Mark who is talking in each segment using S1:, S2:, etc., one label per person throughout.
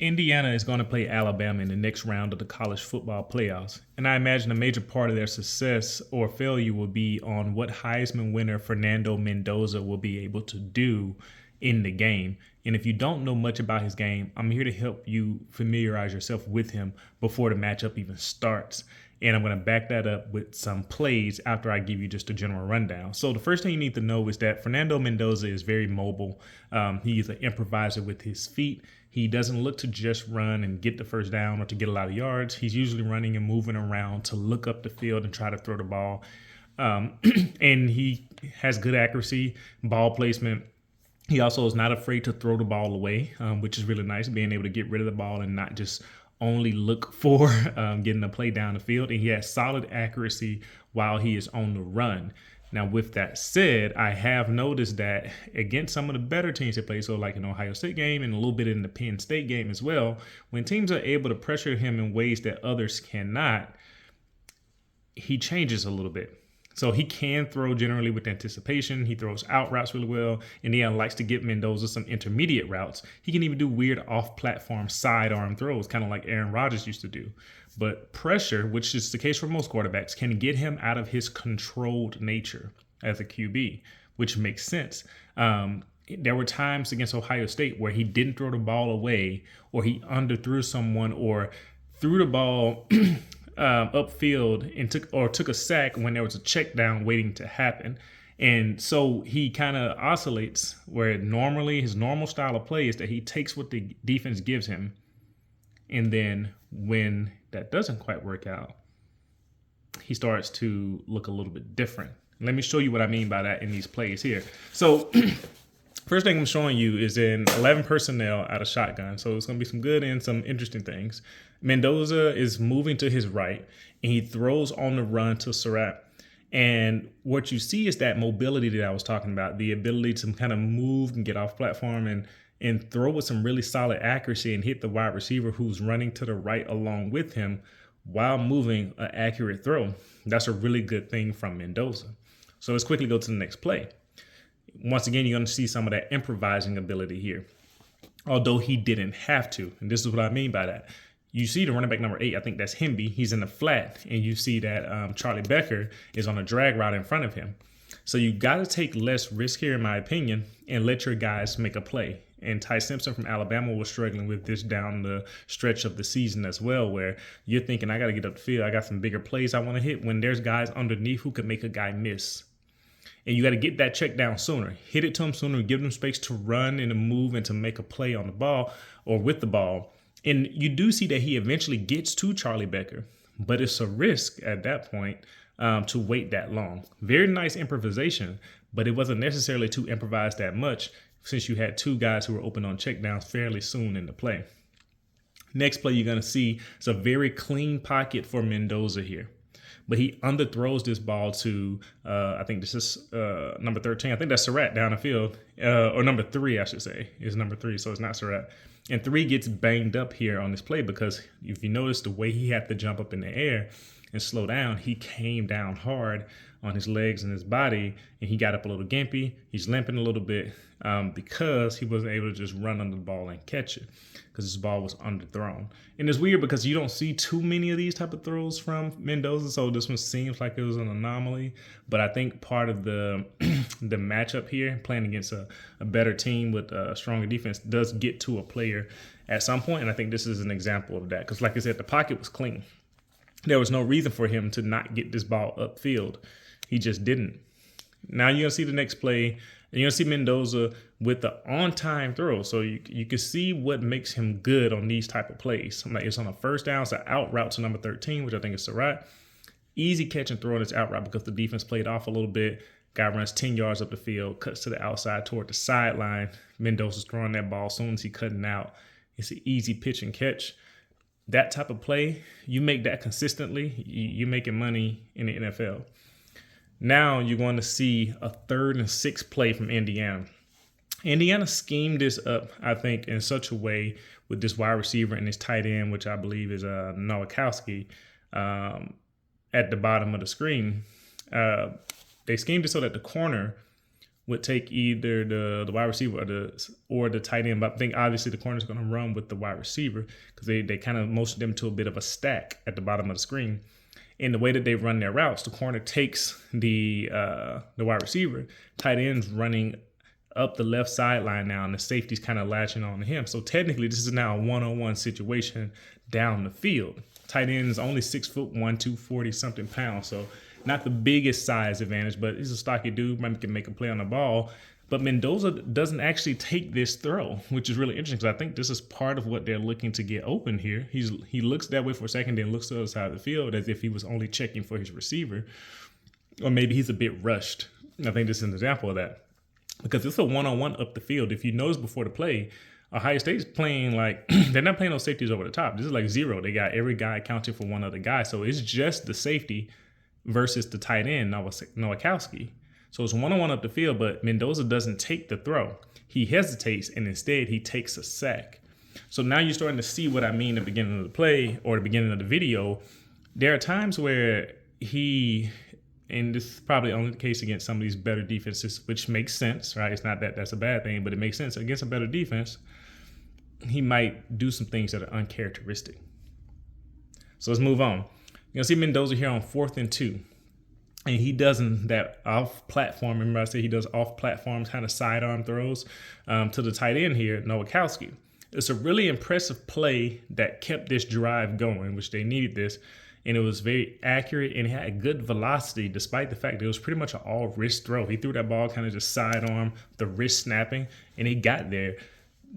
S1: Indiana is going to play Alabama in the next round of the college football playoffs, and I imagine a major part of their success or failure will be on what Heisman winner Fernando Mendoza will be able to do in the game. And if you don't know much about his game, I'm here to help you familiarize yourself with him before the matchup even starts. And I'm going to back that up with some plays after I give you just a general rundown. So the first thing you need to know is that Fernando Mendoza is very mobile. He's an improviser with his feet. He doesn't look to just run and get the first down or to get a lot of yards. He's usually running and moving around to look up the field and try to throw the ball. And he has good accuracy, ball placement. He also is not afraid to throw the ball away, which is really nice, being able to get rid of the ball and not just only look for getting a play down the field. And he has solid accuracy while he is on the run. Now, with that said, I have noticed that against some of the better teams they play, so like an Ohio State game and a little bit in the Penn State game as well, when teams are able to pressure him in ways that others cannot, he changes a little bit. So he can throw generally with anticipation. He throws out routes really well. Indiana likes to give Mendoza some intermediate routes. He can even do weird off-platform sidearm throws, kind of like Aaron Rodgers used to do. But pressure, which is the case for most quarterbacks, can get him out of his controlled nature as a QB, which makes sense. There were times against Ohio State where he didn't throw the ball away, or he underthrew someone, or threw the ball upfield and took a sack when there was a check down waiting to happen. And so he kind of oscillates where normally his normal style of play is that he takes what the defense gives him. And then when that doesn't quite work out, he starts to look a little bit different. Let me show you what I mean by that in these plays here. So first thing I'm showing you is in 11 personnel out of shotgun. So it's going to be some good and some interesting things. Mendoza is moving to his right, and he throws on the run to Surratt. And what you see is that mobility that I was talking about, the ability to kind of move and get off platform and throw with some really solid accuracy and hit the wide receiver who's running to the right along with him while moving an accurate throw. That's a really good thing from Mendoza. So let's quickly go to the next play. Once again, you're going to see some of that improvising ability here, although he didn't have to. And this is what I mean by that. You see the running back number 8, I think that's Hemby. He's in the flat, and you see that Charlie Becker is on a drag route in front of him. So you got to take less risk here, in my opinion, and let your guys make a play. And Ty Simpson from Alabama was struggling with this down the stretch of the season as well, where you're thinking, I got to get up the field. I got some bigger plays I want to hit, when there's guys underneath who could make a guy miss. And you got to get that check down sooner. Hit it to him sooner, give them space to run and to move and to make a play on the ball or with the ball. And you do see that he eventually gets to Charlie Becker, but it's a risk at that point to wait that long. Very nice improvisation, but it wasn't necessarily to improvise that much since you had two guys who were open on checkdowns fairly soon in the play. Next play you're going to see is a very clean pocket for Mendoza here. But he underthrows this ball to, I think this is number 13. I think that's Surratt down the field. Or number 3, I should say, is number 3. So it's not Surratt. And 3 gets banged up here on this play because if you notice the way he had to jump up in the air and slow down, he came down hard on his legs and his body, and he got up a little gimpy. He's limping a little bit because he wasn't able to just run under the ball and catch it because his ball was underthrown. And it's weird because you don't see too many of these type of throws from Mendoza, so this one seems like it was an anomaly. But I think part of the the matchup here, playing against a better team with a stronger defense, does get to a player at some point, and I think this is an example of that because, like I said, the pocket was clean. There was no reason for him to not get this ball upfield. He just didn't. Now you're going to see the next play, and you're going to see Mendoza with the on-time throw. So you can see what makes him good on these type of plays. Like it's on a first down, it's an out route to number 13, which I think is Surratt. Easy catch and throw on this out route because the defense played off a little bit. Guy runs 10 yards up the field, cuts to the outside toward the sideline. Mendoza's throwing that ball as soon as he's cutting out. It's an easy pitch and catch. That type of play, you make that consistently, you're making money in the NFL. Now you're going to see a 3rd and 6 play from Indiana. Indiana schemed this up, I think, in such a way with this wide receiver and this tight end, which I believe is Nowakowski, at the bottom of the screen. They schemed it so that the corner would take either the wide receiver or the tight end. But I think obviously the corner's going to run with the wide receiver because they kind of motion them to a bit of a stack at the bottom of the screen. And the way that they run their routes, the corner takes the wide receiver, tight end's running up the left sideline now, and the safety's kind of latching on to him. So technically, this is now a one-on-one situation down the field. Tight end is only 6'1", 240 something pounds, so not the biggest size advantage, but he's a stocky dude, maybe can make a play on the ball. But Mendoza doesn't actually take this throw, which is really interesting because I think this is part of what they're looking to get open here. He looks that way for a second, then looks to the other side of the field as if he was only checking for his receiver, or maybe he's a bit rushed. I think this is an example of that. Because it's a one-on-one up the field. If you notice before the play, Ohio State's playing like, they're not playing those safeties over the top. This is like zero. They got every guy accounting for one other guy. So it's just the safety versus the tight end, Nowakowski. So it's one-on-one up the field, but Mendoza doesn't take the throw. He hesitates, and instead he takes a sack. So now you're starting to see what I mean at the beginning of the play or the beginning of the video. There are times where and this is probably only the case against some of these better defenses, which makes sense, right? It's not that that's a bad thing, but it makes sense. Against a better defense, he might do some things that are uncharacteristic. So let's move on. You're going to see Mendoza here on 4th and 2. And he does that off-platform. Remember I said he does off-platform kind of sidearm throws to the tight end here, Nowakowski. It's a really impressive play that kept this drive going, which they needed this. And it was very accurate and it had good velocity despite the fact that it was pretty much an all-wrist throw. He threw that ball kind of just sidearm, the wrist snapping, and he got there.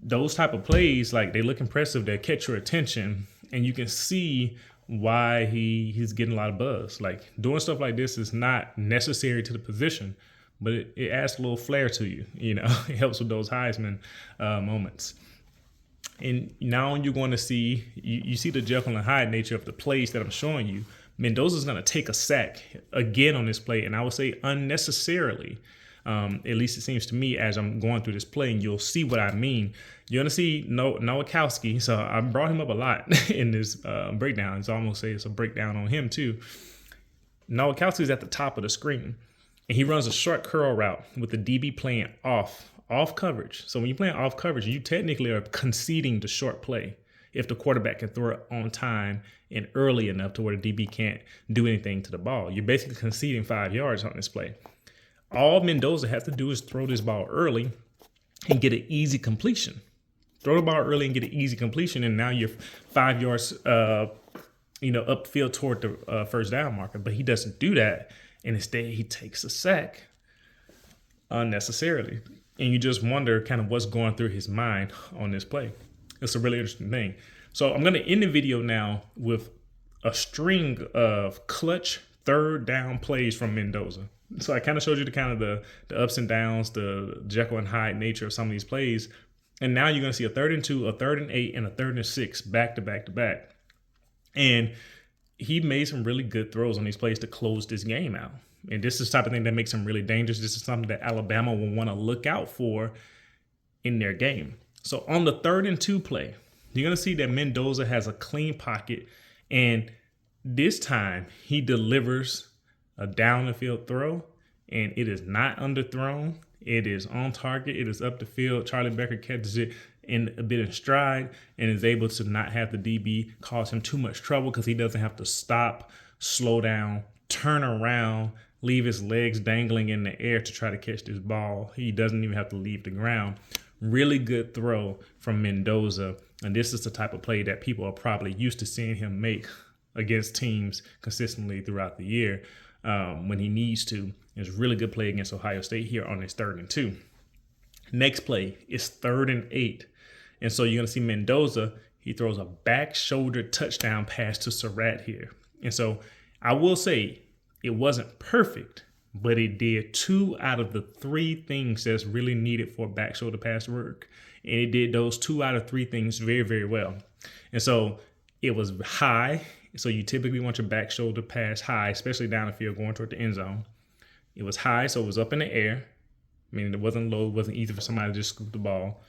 S1: Those type of plays, like they look impressive, they catch your attention, and you can see why he's getting a lot of buzz. Like doing stuff like this is not necessary to the position, but it adds a little flair to you. You know, it helps with those Heisman moments. And now you're going to see, you see the Jekyll and Hyde nature of the plays that I'm showing you. Mendoza's going to take a sack again on this play, and I would say unnecessarily. At least it seems to me as I'm going through this play, and you'll see what I mean. You're going to see Nowakowski. So I brought him up a lot in this breakdown. It's almost say it's a breakdown on him too. Nowakowski's at the top of the screen, and he runs a short curl route with the DB playing off coverage. So when you're playing off coverage, you technically are conceding the short play if the quarterback can throw it on time and early enough to where the DB can't do anything to the ball. You're basically conceding 5 yards on this play. All Mendoza has to do is throw this ball early and get an easy completion. Throw the ball early and get an easy completion, and now you're 5 yards upfield toward the first down marker. But he doesn't do that, and instead he takes a sack unnecessarily. And you just wonder kind of what's going through his mind on this play. It's a really interesting thing. So I'm going to end the video now with a string of clutch third down plays from Mendoza. So I kind of showed you the ups and downs, the Jekyll and Hyde nature of some of these plays. And now you're going to see a 3rd and 2, a 3rd and 8, and a 3rd and 6 back to back to back. And he made some really good throws on these plays to close this game out. And this is the type of thing that makes him really dangerous. This is something that Alabama will want to look out for in their game. So on the 3rd and 2 play, you're going to see that Mendoza has a clean pocket. And this time he delivers a down the field throw. And it is not underthrown. It is on target. It is up the field. Charlie Becker catches it in a bit in stride and is able to not have the DB cause him too much trouble because he doesn't have to stop, slow down, turn around, leave his legs dangling in the air to try to catch this ball. He doesn't even have to leave the ground. Really good throw from Mendoza. And this is the type of play that people are probably used to seeing him make against teams consistently throughout the year when he needs to. It's a really good play against Ohio State here on his 3rd and 2. Next play is 3rd and 8. And so you're going to see Mendoza, he throws a back shoulder touchdown pass to Surratt here. And so I will say, it wasn't perfect, but it did 2 out of the 3 things that's really needed for back shoulder pass to work. And it did those 2 out of 3 things very, very well. And so it was high. So you typically want your back shoulder pass high, especially down the field going toward the end zone. It was high, so it was up in the air. Meaning it wasn't low. It wasn't easy for somebody to just scoop the ball.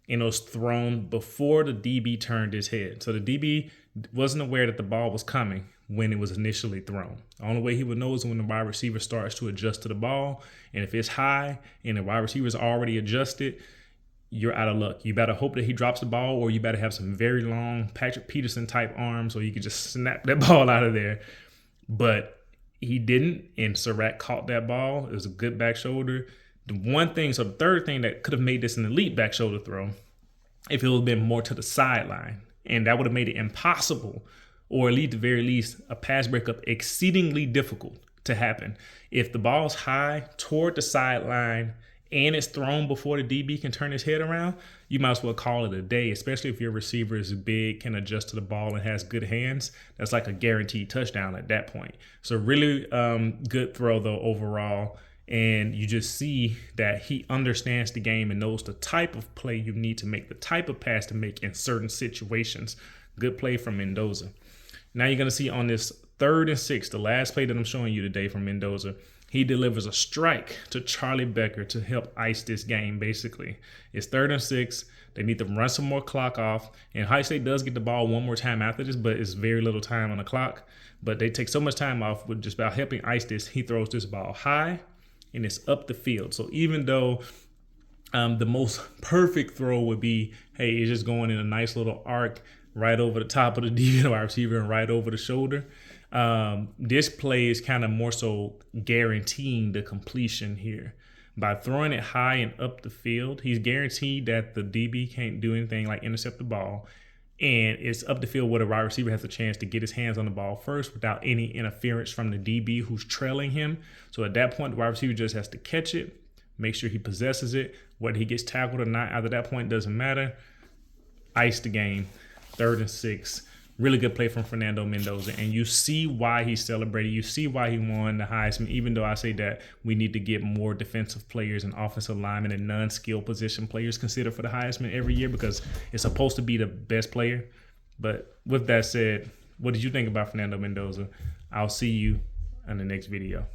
S1: And it was thrown before the DB turned his head. So the DB wasn't aware that the ball was coming. when it was initially thrown. The only way he would know is when the wide receiver starts to adjust to the ball. And if it's high and the wide receiver is already adjusted, you're out of luck. You better hope that he drops the ball, or you better have some very long Patrick Peterson type arms, or you could just snap that ball out of there. But he didn't, and Surratt caught that ball. It was a good back shoulder. The third thing that could have made this an elite back shoulder throw, if it would have been more to the sideline, and that would have made it impossible, or at the very least, a pass breakup exceedingly difficult to happen. If the ball's high toward the sideline and it's thrown before the DB can turn his head around, you might as well call it a day, especially if your receiver is big, can adjust to the ball, and has good hands. That's like a guaranteed touchdown at that point. So really good throw, though, overall. And you just see that he understands the game and knows the type of play you need to make, the type of pass to make in certain situations. Good play from Mendoza. Now you're going to see on this 3rd and 6, the last play that I'm showing you today from Mendoza, he delivers a strike to Charlie Becker to help ice this game, basically. It's 3rd and 6. They need to run some more clock off. And Ohio State does get the ball one more time after this, but it's very little time on the clock. But they take so much time off with just about helping ice this. He throws this ball high, and it's up the field. So even though the most perfect throw would be, hey, it's just going in a nice little arc right over the top of the DB wide receiver and right over the shoulder, this play is kind of more so guaranteeing the completion here. By throwing it high and up the field, he's guaranteed that the DB can't do anything like intercept the ball. And it's up the field where the wide receiver has a chance to get his hands on the ball first without any interference from the DB who's trailing him. So at that point, the wide receiver just has to catch it, make sure he possesses it. Whether he gets tackled or not, after that point, doesn't matter. Ice the game. 3rd and 6. Really good play from Fernando Mendoza. And you see why he celebrated. You see why he won the Heisman, even though I say that we need to get more defensive players and offensive linemen and non-skill position players considered for the Heisman every year, because it's supposed to be the best player. But with that said, what did you think about Fernando Mendoza? I'll see you in the next video.